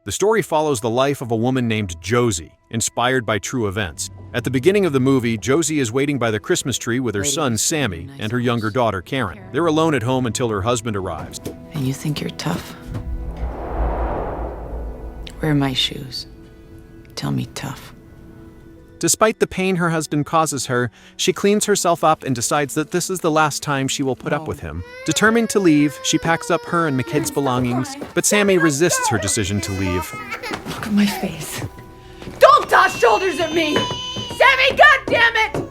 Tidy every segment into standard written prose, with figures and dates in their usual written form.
The story follows the life of a woman named Josey, inspired by true events. At the beginning of the movie, Josey is waiting by the Christmas tree with her son, Sammy, and her younger daughter, Karen. They're alone at home until her husband arrives. And you think you're tough? Where are my shoes? Tell me tough. Despite the pain her husband causes her, she cleans herself up and decides that this is the last time she will put up with him. Determined to leave, she packs up her and McKid's belongings, but Sammy resists her decision to leave. Look at my face. Don't toss shoulders at me! Sammy, goddammit!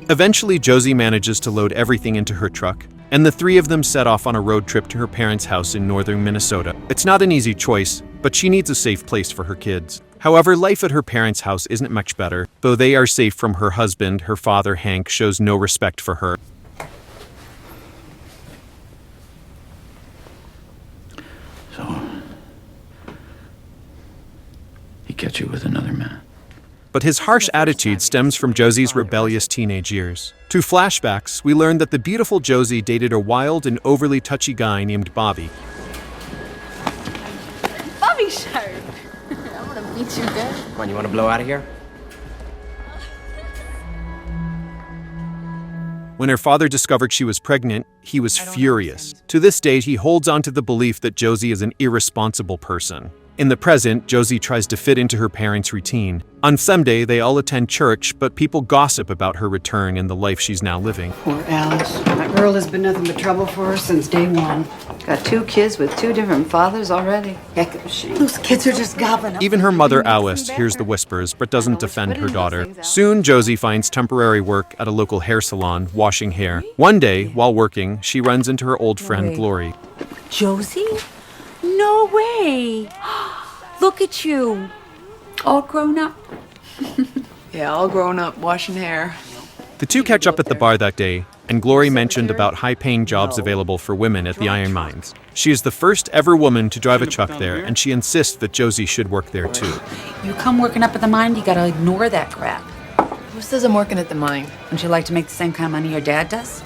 Eventually, Josey manages to load everything into her truck, and the three of them set off on a road trip to her parents' house in northern Minnesota. It's not an easy choice, but she needs a safe place for her kids. However, life at her parents' house isn't much better. Though they are safe from her husband, her father, Hank, shows no respect for her. So, he gets you with another man. But his harsh attitude stems from Josey's rebellious teenage years. Through flashbacks, we learn that the beautiful Josey dated a wild and overly touchy guy named Bobby. Bobby Sharp! I'm gonna beat you good. Come on, you wanna blow out of here? When her father discovered she was pregnant, he was furious. To this day, he holds on to the belief that Josey is an irresponsible person. In the present, Josey tries to fit into her parents' routine. On Sunday, they all attend church, but people gossip about her return and the life she's now living. Poor Alice. That girl has been nothing but trouble for her since day one. Got 2 kids with 2 different fathers already. Heck of a shame. Those kids are just gobbling up. Even her mother, Alice, hears the whispers but doesn't defend her daughter. Soon, Josey finds temporary work at a local hair salon, washing hair. One day, while working, she runs into her old friend, Glory. Josey? No way! Look at you, all grown up. Yeah, all grown up, washing hair. The two catch up at the bar that day, and Glory mentioned about high-paying jobs available for women at the iron mines. She is the first ever woman to drive a truck there, and she insists that Josey should work there too. You come working up at the mine, you gotta ignore that crap. Who says I'm working at the mine? Don't you like to make the same kind of money your dad does?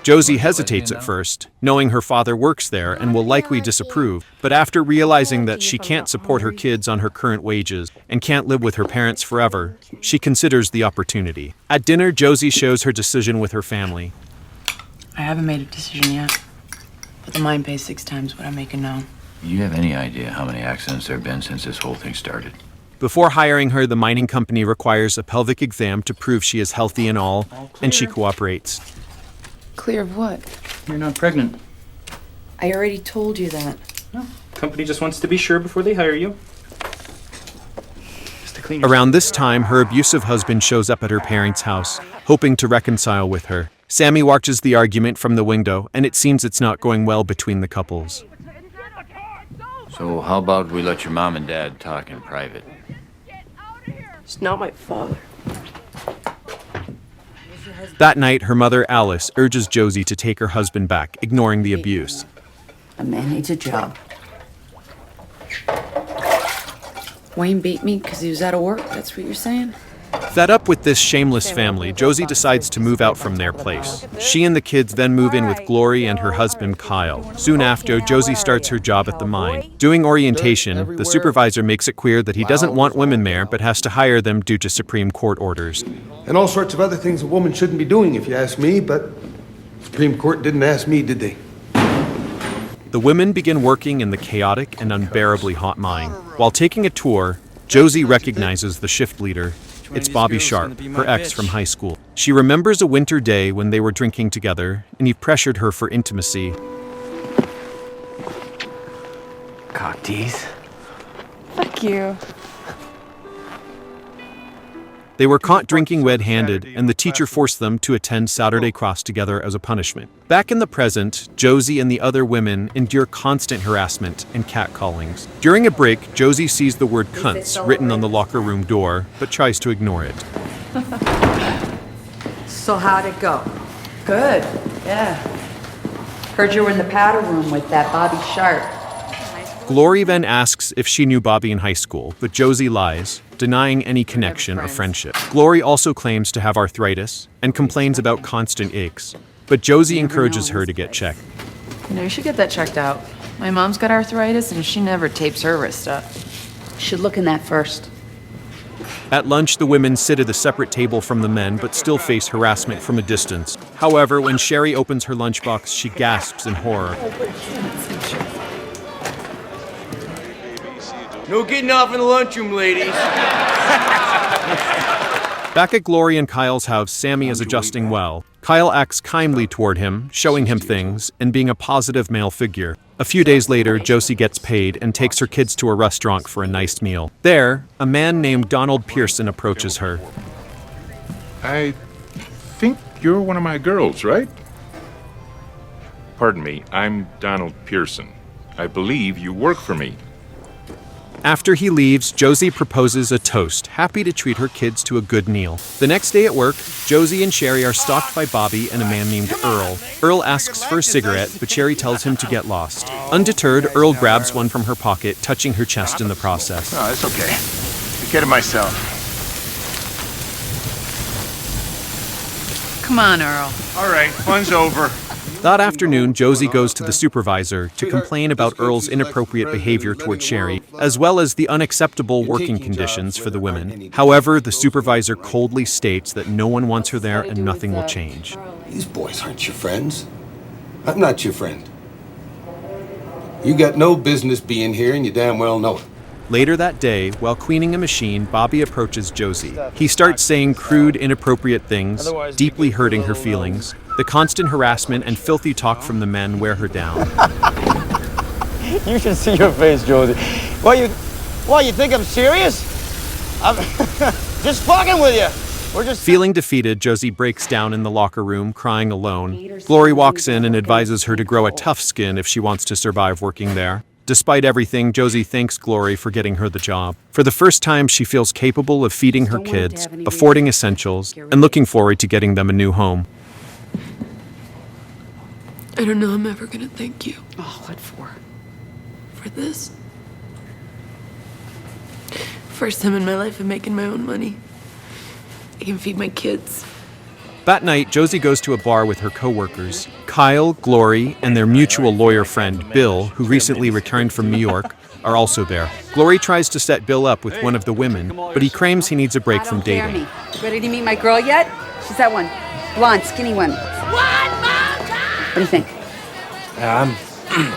Josey hesitates at first, knowing her father works there and will likely disapprove, but after realizing that she can't support her kids on her current wages and can't live with her parents forever, she considers the opportunity. At dinner, Josey shows her decision with her family. I haven't made a decision yet, but the mine pays 6 times what I'm making now. You have any idea how many accidents there have been since this whole thing started? Before hiring her, the mining company requires a pelvic exam to prove she is healthy and all, and she cooperates. Clear of what? You're not pregnant. I already told you that. No. Company just wants to be sure before they hire you. Just to clean your Around this time, her abusive husband shows up at her parents' house, hoping to reconcile with her. Sammy watches the argument from the window, and it seems it's not going well between the couples. So how about we let your mom and dad talk in private? It's not my father. That night, her mother, Alice, urges Josey to take her husband back, ignoring the abuse. A man needs a job. Wayne beat me because he was out of work, that's what you're saying? Fed up with this shameless family, Josey decides to move out from their place. She and the kids then move in with Glory and her husband, Kyle. Soon after, Josey starts her job at the mine. During orientation, the supervisor makes it clear that he doesn't want women there, but has to hire them due to Supreme Court orders. And all sorts of other things a woman shouldn't be doing, if you ask me, but Supreme Court didn't ask me, did they? The women begin working in the chaotic and unbearably hot mine. While taking a tour, Josey recognizes the shift leader. It's Bobby Sharp, her ex from high school. She remembers a winter day when they were drinking together, and he pressured her for intimacy. cock tease. Fuck you. They were caught drinking red-handed, and the teacher forced them to attend Saturday cross together as a punishment. Back in the present, Josey and the other women endure constant harassment and catcallings. During a break, Josey sees the word cunts written on the locker room door, but tries to ignore it. So how'd it go? Good, yeah. Heard you were in the powder room with that Bobby Sharp. Glory then asks if she knew Bobby in high school, but Josey lies, denying any connection or friendship. Glory also claims to have arthritis and complains about constant aches, but Josey encourages her to get checked. You know, you should get that checked out. My mom's got arthritis and she never tapes her wrist up. Should look in that first. At lunch, the women sit at a separate table from the men, but still face harassment from a distance. However, when Sherry opens her lunchbox, she gasps in horror. No getting off in the lunchroom, ladies. Back at Glory and Kyle's house, Sammy is adjusting well. Kyle acts kindly toward him, showing him things, and being a positive male figure. A few days later, Josey gets paid and takes her kids to a restaurant for a nice meal. There, a man named Donald Pearson approaches her. I think you're one of my girls, right? Pardon me, I'm Donald Pearson. I believe you work for me. After he leaves, Josey proposes a toast, happy to treat her kids to a good meal. The next day at work, Josey and Sherry are stalked by Bobby and a man named Earl. Earl asks for a cigarette, but Sherry tells him to get lost. Undeterred, Earl grabs one from her pocket, touching her chest in the process. Oh, it's okay. I get it myself. Come on, Earl. All right, fun's over. That afternoon, Josey goes to the supervisor to complain about Earl's inappropriate behavior toward Sherry, as well as the unacceptable working conditions for the women. However, the supervisor coldly states that no one wants her there and nothing will change. These boys aren't your friends. I'm not your friend. You got no business being here, and you damn well know it. Later that day, while cleaning a machine, Bobby approaches Josey. He starts saying crude, inappropriate things, deeply hurting her feelings. The constant harassment and filthy talk from the men wear her down. You should see your face, Josey. What, you think I'm serious? I'm just fucking with you. We're just... Feeling defeated, Josey breaks down in the locker room, crying alone. Glory walks in and advises her to grow a tough skin if she wants to survive working there. Despite everything, Josey thanks Glory for getting her the job. For the first time, she feels capable of feeding her kids, affording essentials, and looking forward to getting them a new home. I don't know I'm ever gonna thank you. Oh, what for? For this. First time in my life I'm making my own money. I can feed my kids. That night, Josey goes to a bar with her coworkers. Kyle, Glory, and their mutual lawyer friend, Bill, who recently returned from New York, are also there. Glory tries to set Bill up with one of the women, but he claims he needs a break from dating. Ready to meet my girl yet? She's that one. Blonde, skinny one. What do you think? I'm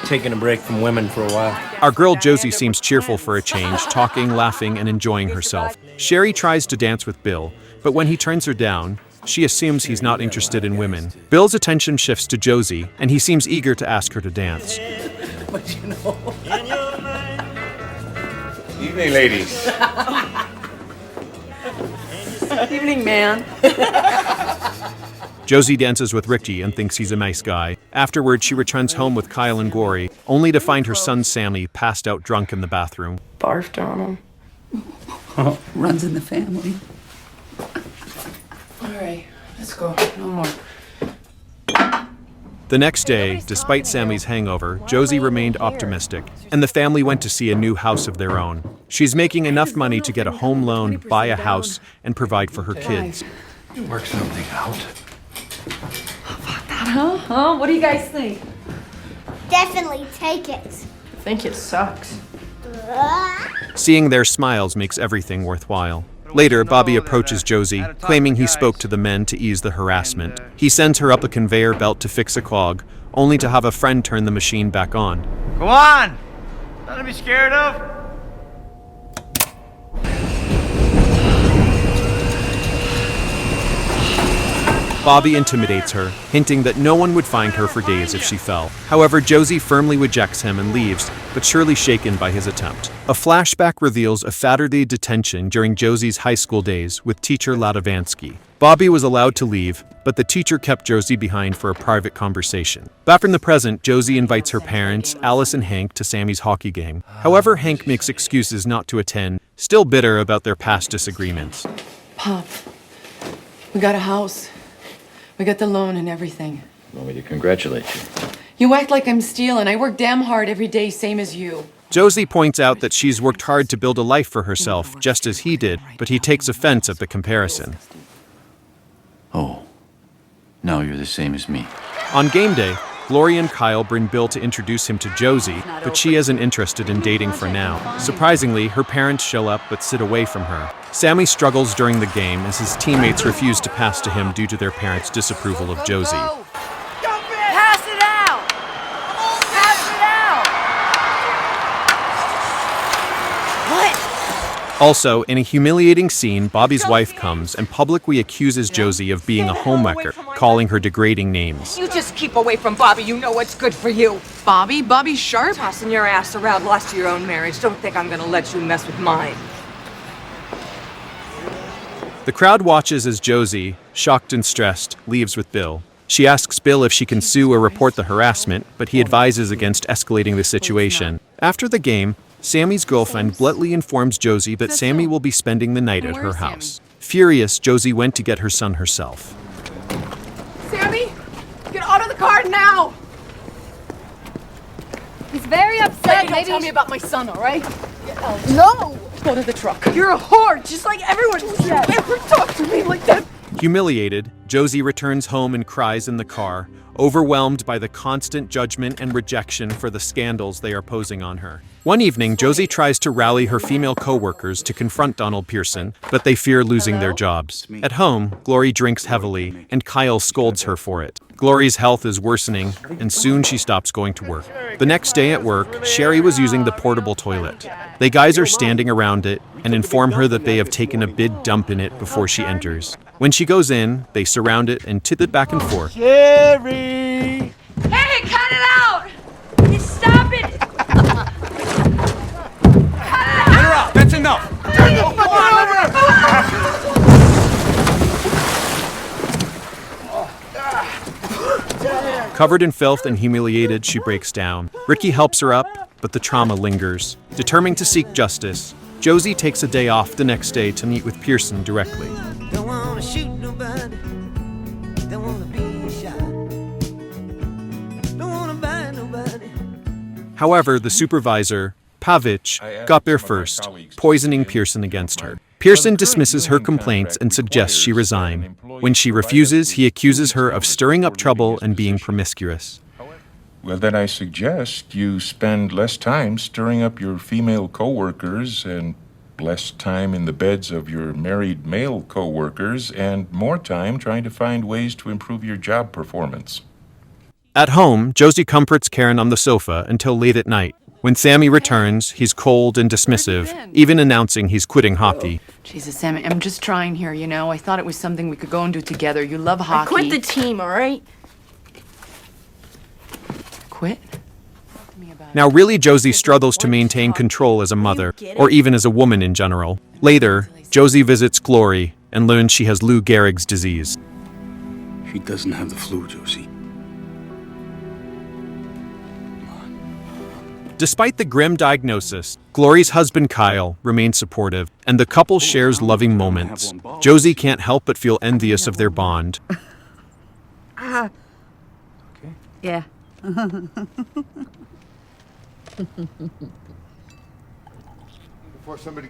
taking a break from women for a while. Our girl Josey seems cheerful for a change, talking, laughing, and enjoying herself. Sherry tries to dance with Bill, but when he turns her down, she assumes he's not interested in women. Bill's attention shifts to Josey, and he seems eager to ask her to dance. But you know... Evening, ladies. Evening, man. Josey dances with Richie and thinks he's a nice guy. Afterward, she returns home with Kyle and Glory, only to find her son Sammy passed out drunk in the bathroom. Barfed on him. Runs in the family. All right, let's go. No more. The next day, despite Sammy's hangover, Josey remained optimistic, and the family went to see a new house of their own. She's making enough money to get a home loan, buy a house, and provide for her kids. Work something out. Huh? What do you guys think? Definitely take it. I think it sucks. Seeing their smiles makes everything worthwhile. Later, Bobby approaches Josey, claiming he spoke to the men to ease the harassment. He sends her up a conveyor belt to fix a clog, only to have a friend turn the machine back on. Go on! Nothing to be scared of. Bobby intimidates her, hinting that no one would find her for days if she fell. However, Josey firmly rejects him and leaves, but surely shaken by his attempt. A flashback reveals a Saturday detention during Josey's high school days with teacher Ladovansky. Bobby was allowed to leave, but the teacher kept Josey behind for a private conversation. Back in the present, Josey invites her parents, Alice and Hank, to Sammy's hockey game. However, Hank makes excuses not to attend, still bitter about their past disagreements. Pop, we got a house. We got the loan and everything. Want me to congratulate you? You act like I'm stealing. I work damn hard every day, same as you. Josey points out that she's worked hard to build a life for herself, just as he did, but he takes offense at the comparison. Oh, now you're the same as me. On game day, Glory and Kyle bring Bill to introduce him to Josey, but she isn't interested in dating for now. Surprisingly, her parents show up but sit away from her. Sammy struggles during the game as his teammates refuse to pass to him due to their parents' disapproval of Josey. Pass it out! Pass it out! What? Also, in a humiliating scene, Bobby's wife comes and publicly accuses Josey of being a homewrecker, calling her degrading names. You just keep away from Bobby. You know what's good for you. Bobby? Bobby's sharp? Tossing your ass around, lost your own marriage. Don't think I'm gonna let you mess with mine. The crowd watches as Josey, shocked and stressed, leaves with Bill. She asks Bill if she can sue or report the harassment, but he advises against escalating the situation. After the game, Sammy's girlfriend bluntly informs Josey that Sammy will be spending the night at her house. Furious, Josey went to get her son herself. Sammy, get out of the car now! He's very upset. Don't tell me about my son, all right? No! Go to the truck. You're a whore, just like everyone said. Never talk to me like that. Humiliated, Josey returns home and cries in the car, overwhelmed by the constant judgment and rejection for the scandals they are posing on her. One evening, Josey tries to rally her female coworkers to confront Donald Pearson, but they fear losing their jobs. At home, Glory drinks heavily, and Kyle scolds her for it. Glory's health is worsening, and soon she stops going to work. The next day at work, Sherry was using the portable toilet. The guys are standing around it and inform her that they have taken a big dump in it before she enters. When she goes in, they surround it and tip it back and forth. Sherry! Hey, cut it out! You stop it! Interrupt! That's enough! Covered in filth and humiliated, she breaks down. Ricky helps her up, but the trauma lingers. Determined to seek justice, Josey takes a day off the next day to meet with Pearson directly. Don't wanna shoot nobody. Don't wanna be shot. Don't wanna buy nobody. However, the supervisor, Pavich, got there first, poisoning Pearson against her. Pearson dismisses her complaints and suggests she resign. When she refuses, he accuses her of stirring up trouble and being promiscuous. Well, then I suggest you spend less time stirring up your female coworkers and less time in the beds of your married male coworkers and more time trying to find ways to improve your job performance. At home, Josey comforts Karen on the sofa until late at night. When Sammy returns, he's cold and dismissive, even announcing he's quitting hockey. Jesus, Sammy, I'm just trying here, you know? I thought it was something we could go and do together. You love hockey. Quit the team, all right? Quit? Now really, Josey struggles to maintain control as a mother, or even as a woman in general. Later, Josey visits Glory and learns she has Lou Gehrig's disease. She doesn't have the flu, Josey. Despite the grim diagnosis, Glory's husband Kyle remains supportive, and the couple shares loving moments. Josey can't help but feel envious of their bond. Yeah.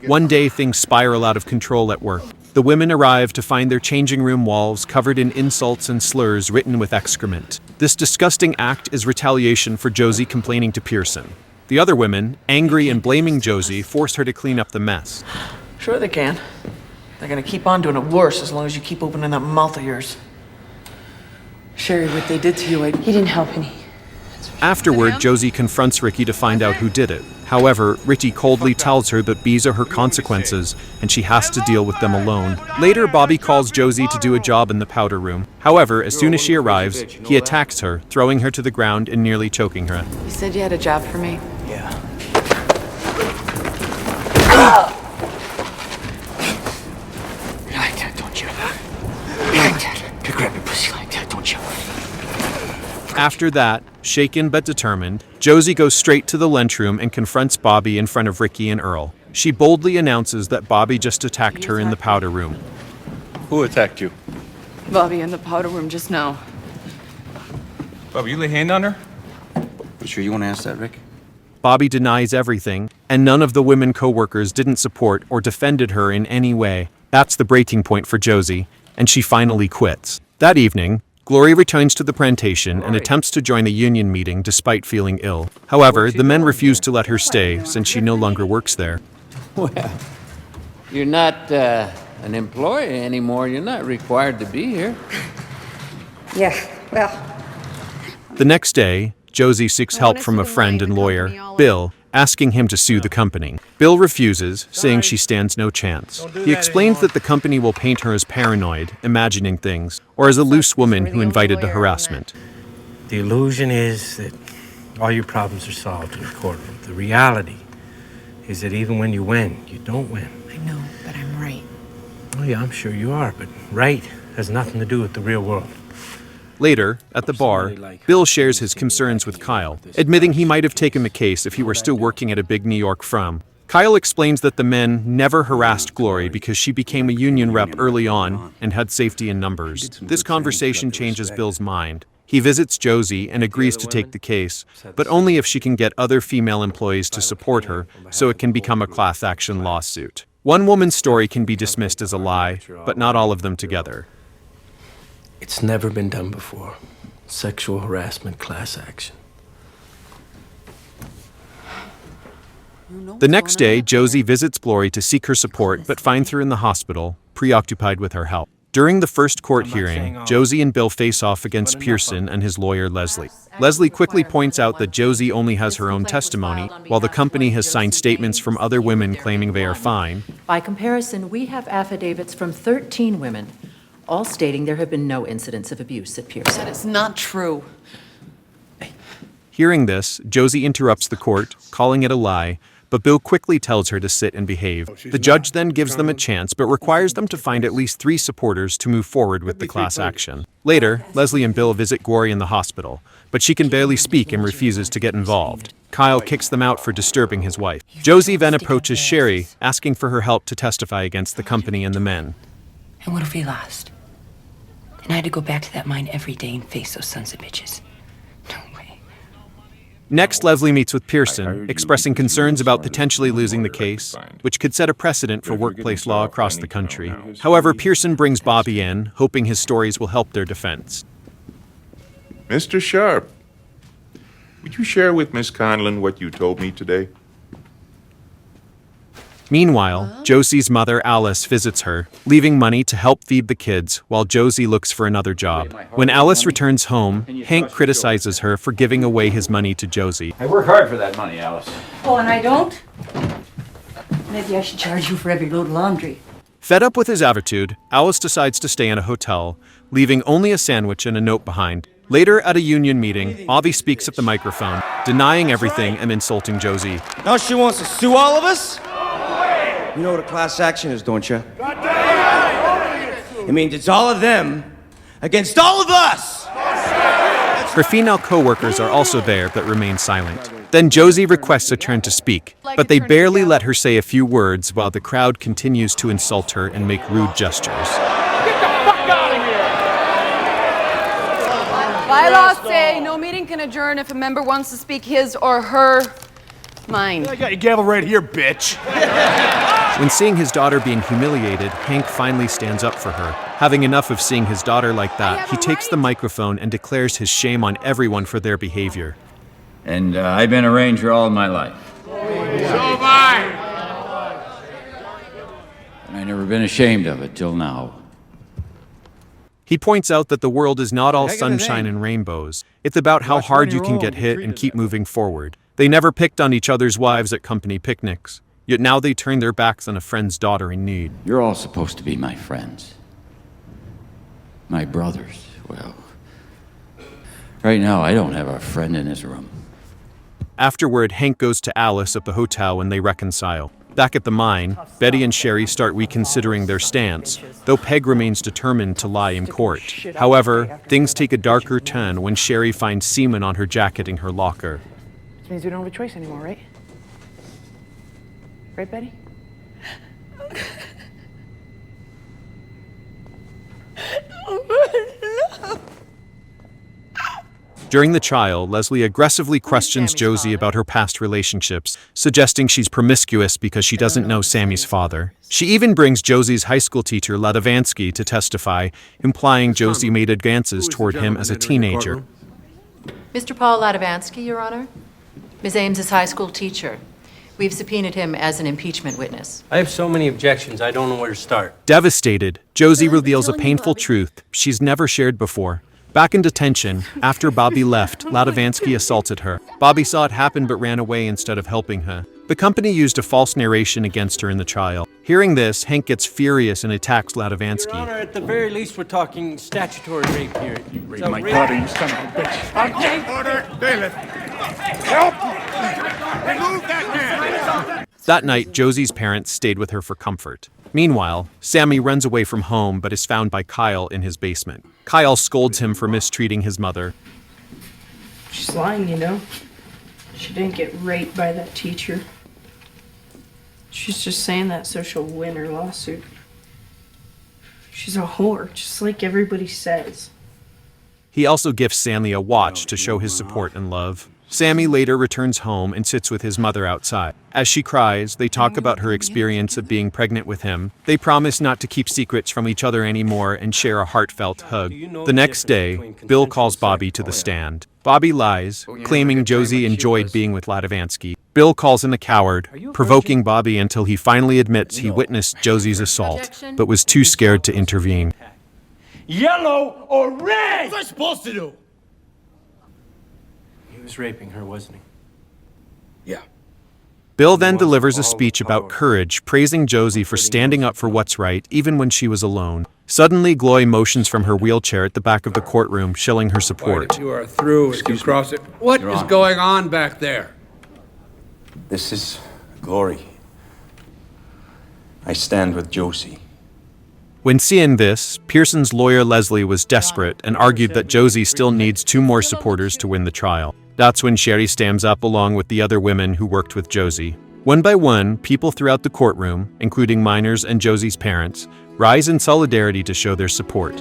One day, things spiral out of control at work. The women arrive to find their changing room walls covered in insults and slurs written with excrement. This disgusting act is retaliation for Josey complaining to Pearson. The other women, angry and blaming Josey, force her to clean up the mess. Sure they can. They're gonna keep on doing it worse as long as you keep opening that mouth of yours. Sherry, what they did to you, he didn't help any. Afterward, Josey confronts Ricky to find out who did it. However, Ricky coldly tells her that these are her consequences, and she has to deal with them alone. Later, Bobby calls Josey to do a job in the powder room. However, as soon as she arrives, he attacks her, throwing her to the ground and nearly choking her. You said you had a job for me? Yeah. You like that, don't you? You like that? You grab your pussy like that, don't you? After that, shaken but determined, Josey goes straight to the lunchroom and confronts Bobby in front of Ricky and Earl. She boldly announces that Bobby just attacked her in the powder room. Who attacked you? Bobby in the powder room just now. Bobby, you lay hand on her? You sure you want to ask that, Rick? Bobby denies everything, and none of the women co-workers didn't support or defended her in any way. That's the breaking point for Josey, and she finally quits. That evening, Glory returns to the plantation and attempts to join a union meeting despite feeling ill. However, the men refuse to let her stay since she no longer works there. Well, you're not an employee anymore. You're not required to be here. Yeah, well, The next day, Josey seeks help from a friend and lawyer, Bill, asking him to sue the company. Bill refuses, saying she stands no chance. He explains that the company will paint her as paranoid, imagining things, or as a loose woman who invited the harassment. The illusion is that all your problems are solved in the courtroom. The reality is that even when you win, you don't win. I know, but I'm right. Oh yeah, I'm sure you are, but right has nothing to do with the real world. Later, at the bar, Bill shares his concerns with Kyle, admitting he might have taken the case if he were still working at a big New York firm. Kyle explains that the men never harassed Glory because she became a union rep early on and had safety in numbers. This conversation changes Bill's mind. He visits Josey and agrees to take the case, but only if she can get other female employees to support her so it can become a class action lawsuit. One woman's story can be dismissed as a lie, but not all of them together. It's never been done before. Sexual harassment class action. The next day, Josey visits Glory to seek her support, but finds her in the hospital, preoccupied with her health. During the first court hearing, Josey and Bill face off against Pearson and his lawyer, Leslie. Leslie quickly points out that Josey only has her own testimony, while the company has signed statements from other women claiming they are fine. By comparison, we have affidavits from 13 women, all stating there have been no incidents of abuse at Pearson. That is not true. Hearing this, Josey interrupts the court, calling it a lie, but Bill quickly tells her to sit and behave. The judge then gives them a chance, but requires them to find at least 3 supporters to move forward with the class action. Later, Leslie and Bill visit Glory in the hospital, but she can barely speak and refuses to get involved. Kyle kicks them out for disturbing his wife. Josey then approaches Sherry, asking for her help to testify against the company and the men. And what if we lost? And I had to go back to that mine every day and face those sons of bitches. No way. Next, Leslie meets with Pearson, expressing concerns about potentially losing the case, which could set a precedent for workplace law across the country. However, Pearson brings Bobby in, hoping his stories will help their defense. Mr. Sharp, would you share with Miss Conlon what you told me today? Meanwhile, Josey's mother, Alice, visits her, leaving money to help feed the kids while Josey looks for another job. When Alice returns home, Hank criticizes her for giving away his money to Josey. I work hard for that money, Alice. Oh, and I don't? Maybe I should charge you for every load of laundry. Fed up with his attitude, Alice decides to stay in a hotel, leaving only a sandwich and a note behind. Later, at a union meeting, Avi speaks at the microphone, denying everything and insulting Josey. Now she wants to sue all of us? You know what a class action is, don't you? It means it's all of them against all of us! Her female co-workers are also there but remain silent. Then Josey requests a turn to speak, but they barely let her say a few words while the crowd continues to insult her and make rude gestures. Bylaws say no meeting can adjourn if a member wants to speak his or her mind. I got your gavel right here, bitch. When seeing his daughter being humiliated, Hank finally stands up for her. Having enough of seeing his daughter like that, he takes the microphone and declares his shame on everyone for their behavior. And I've been a ranger all my life. So have I. And I've never been ashamed of it till now. He points out that the world is not all sunshine and rainbows. It's about how hard you can get hit and keep moving forward. They never picked on each other's wives at company picnics, yet now they turn their backs on a friend's daughter in need. You're all supposed to be my friends. My brothers. Well, right now I don't have a friend in this room. Afterward, Hank goes to Alice at the hotel and they reconcile. Back at the mine, Betty and Sherry start reconsidering their stance, though Peg remains determined to lie in court. However, things take a darker turn when Sherry finds semen on her jacket in her locker. Which means we don't have a choice anymore, right? Right, Betty? During the trial, Leslie aggressively questions Josey about her past relationships, suggesting she's promiscuous because she doesn't know Sammy's father. She even brings Josey's high school teacher, Ladavansky, to testify, implying Josey made advances toward him as a teenager. Mr. Paul Ladavansky, Your Honor. Ms. Aimes is high school teacher. We've subpoenaed him as an impeachment witness. I have so many objections, I don't know where to start. Devastated, Josey reveals a painful truth she's never shared before. Back in detention, after Bobby left, Ladavansky assaulted her. Bobby saw it happen but ran away instead of helping her. The company used a false narration against her in the trial. Hearing this, Hank gets furious and attacks Ladavansky. Your Honor, at the very least, we're talking statutory rape here. You raped my daughter, you son of a bitch. Okay. Order, bailiff. Help! Remove that man! That night, Josey's parents stayed with her for comfort. Meanwhile, Sammy runs away from home but is found by Kyle in his basement. Kyle scolds him for mistreating his mother. She's lying, you know. She didn't get raped by that teacher. She's just saying that so she'll win her lawsuit. She's a whore, just like everybody says. He also gifts Sammy a watch to show his support and love. Sammy later returns home and sits with his mother outside. As she cries, they talk about her experience of being pregnant with him. They promise not to keep secrets from each other anymore and share a heartfelt hug. The next day, Bill calls Bobby to the stand. Bobby lies, claiming Josey enjoyed being with Ladavansky. Bill calls him a coward, provoking Bobby until he finally admits he witnessed Josey's assault, but was too scared to intervene. Yellow or red? What's I supposed to do? He was raping her, wasn't he? Yeah. Bill then delivers a speech about courage, praising Josey for standing up for what's right, even when she was alone. Suddenly, Gloy motions from her wheelchair at the back of the courtroom, shilling her support. You are through. Excuse me. What is going on back there? This is Glory. I stand with Josey. When seeing this, Pearson's lawyer Leslie was desperate and argued that Josey still needs 2 more supporters to win the trial. That's when Sherry stands up along with the other women who worked with Josey. One by one, people throughout the courtroom, including minors and Josey's parents, rise in solidarity to show their support.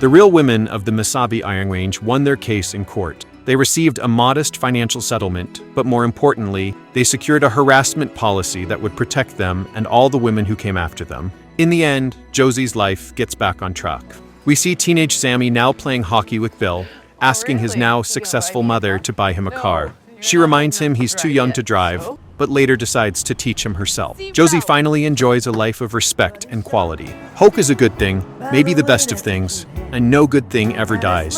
The real women of the Mesabi Iron Range won their case in court. They received a modest financial settlement, but more importantly, they secured a harassment policy that would protect them and all the women who came after them. In the end, Josey's life gets back on track. We see teenage Sammy now playing hockey with Bill, asking his now successful mother to buy him a car. She reminds him he's too young to drive, but later decides to teach him herself. Josey finally enjoys a life of respect and quality. Hope is a good thing, maybe the best of things, and no good thing ever dies.